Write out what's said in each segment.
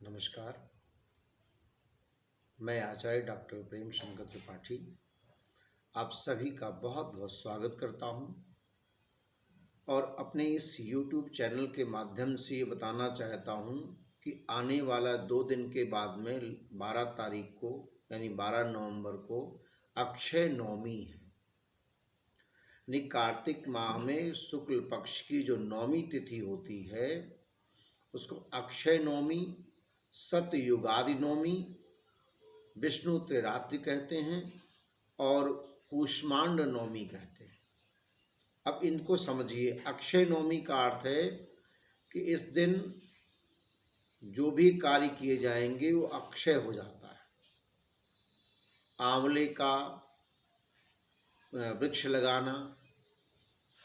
नमस्कार। मैं आचार्य डॉक्टर प्रेम शंकर त्रिपाठी आप सभी का बहुत बहुत स्वागत करता हूं और अपने इस YouTube चैनल के माध्यम से ये बताना चाहता हूं कि आने वाला 2 दिन के बाद में 12 तारीख को यानी 12 नवंबर को अक्षय नवमी है। यानी कार्तिक माह में शुक्ल पक्ष की जो नवमी तिथि होती है उसको अक्षय नवमी, सतयुगादि नवमी, विष्णु त्रिरात्रि कहते हैं और कूष्मांड नवमी कहते हैं। अब इनको समझिए। अक्षय नवमी का अर्थ है कि इस दिन जो भी कार्य किए जाएंगे वो अक्षय हो जाता है। आंवले का वृक्ष लगाना,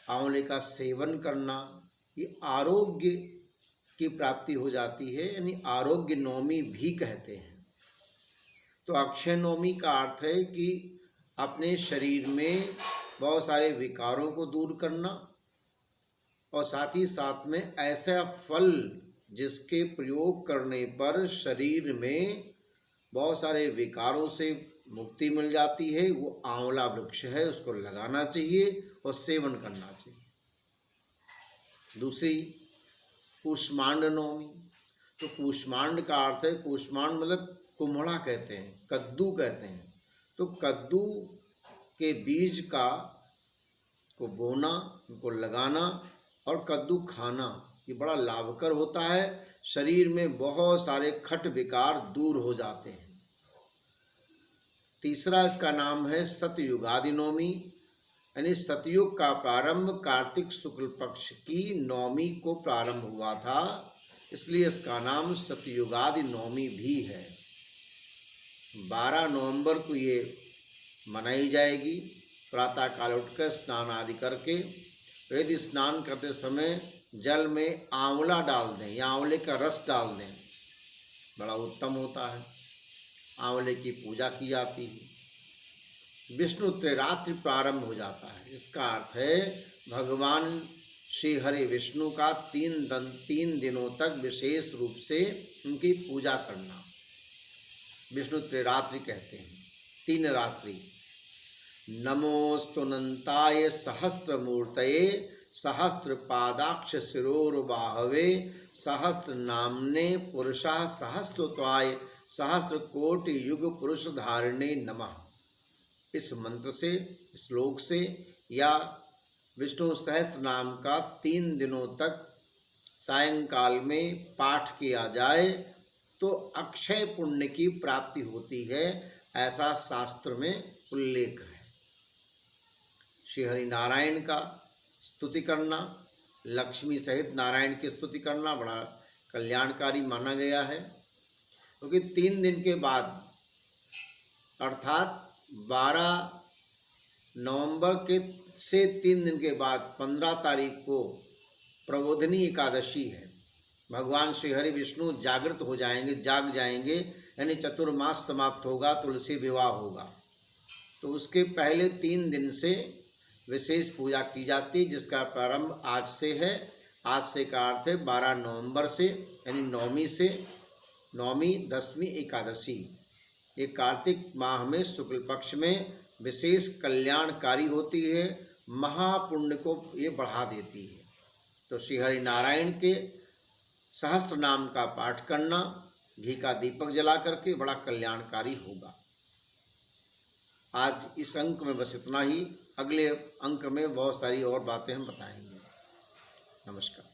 आंवले का सेवन करना, ये आरोग्य की प्राप्ति हो जाती है, यानी आरोग्य नवमी भी कहते हैं। तो अक्षय नवमी का अर्थ है कि अपने शरीर में बहुत सारे विकारों को दूर करना और साथ ही साथ में ऐसा फल जिसके प्रयोग करने पर शरीर में बहुत सारे विकारों से मुक्ति मिल जाती है, वो आंवला वृक्ष है, उसको लगाना चाहिए और सेवन करना चाहिए। दूसरी कूष्मांड नवमी। तो कूष्मांड का अर्थ है, कूष्मांड मतलब कुम्हड़ा कहते हैं, कद्दू कहते हैं। तो कद्दू के बीज को बोना, उनको लगाना और कद्दू खाना, ये बड़ा लाभकर होता है। शरीर में बहुत सारे खट विकार दूर हो जाते हैं। तीसरा इसका नाम है सतयुगादि नवमी, यानी सतयुग का प्रारंभ कार्तिक शुक्ल पक्ष की नवमी को प्रारंभ हुआ था, इसलिए इसका नाम सतयुगादि नवमी भी है। 12 नवंबर को ये मनाई जाएगी। प्रातःकाल उठकर स्नान आदि करके, यदि स्नान करते समय जल में आंवला डाल दें या आंवले का रस डाल दें, बड़ा उत्तम होता है। आंवले की पूजा की जाती है। विष्णु त्रिरात्रि प्रारंभ हो जाता है। इसका अर्थ है भगवान श्री हरि विष्णु का 3 दिनों तक विशेष रूप से उनकी पूजा करना, विष्णु त्रिरात्रि कहते हैं, 3 रात्रि। नमोस्तुनंताय सहस्त्रमूर्तये सहस्त्र पादाक्ष शिरोर्बाहवे सहस्त्र नामने पुरुषः सहस्त्रत्वाय सहस्त्र कोटि युग पुरुष धारिणे नमः। इस मंत्र से, श्लोक से या विष्णु सहस्त्र नाम का 3 दिनों तक सायंकाल में पाठ किया जाए तो अक्षय पुण्य की प्राप्ति होती है, ऐसा शास्त्र में उल्लेख है। श्री हरि नारायण का स्तुति करना, लक्ष्मी सहित नारायण की स्तुति करना बड़ा कल्याणकारी माना गया है, क्योंकि 3 दिन के बाद अर्थात 12 नवंबर के से 3 दिन के बाद 15 तारीख को प्रबोधिनी एकादशी है। भगवान श्री हरि विष्णु जागृत हो जाएंगे, जाग जाएंगे, यानी चतुर्मास समाप्त होगा, तुलसी विवाह होगा। तो उसके पहले 3 दिन से विशेष पूजा की जाती, जिसका प्रारंभ आज से है। आज से का अर्थ है 12 नवंबर से, यानी नवमी से। नवमी, दशमी, एकादशी, ये कार्तिक माह में शुक्ल पक्ष में विशेष कल्याणकारी होती है, महापुण्य को ये बढ़ा देती है। तो श्री हरि नारायण के सहस्त्र नाम का पाठ करना, घी का दीपक जला करके, बड़ा कल्याणकारी होगा। आज इस अंक में बस इतना ही। अगले अंक में बहुत सारी और बातें हम बताएंगे। नमस्कार।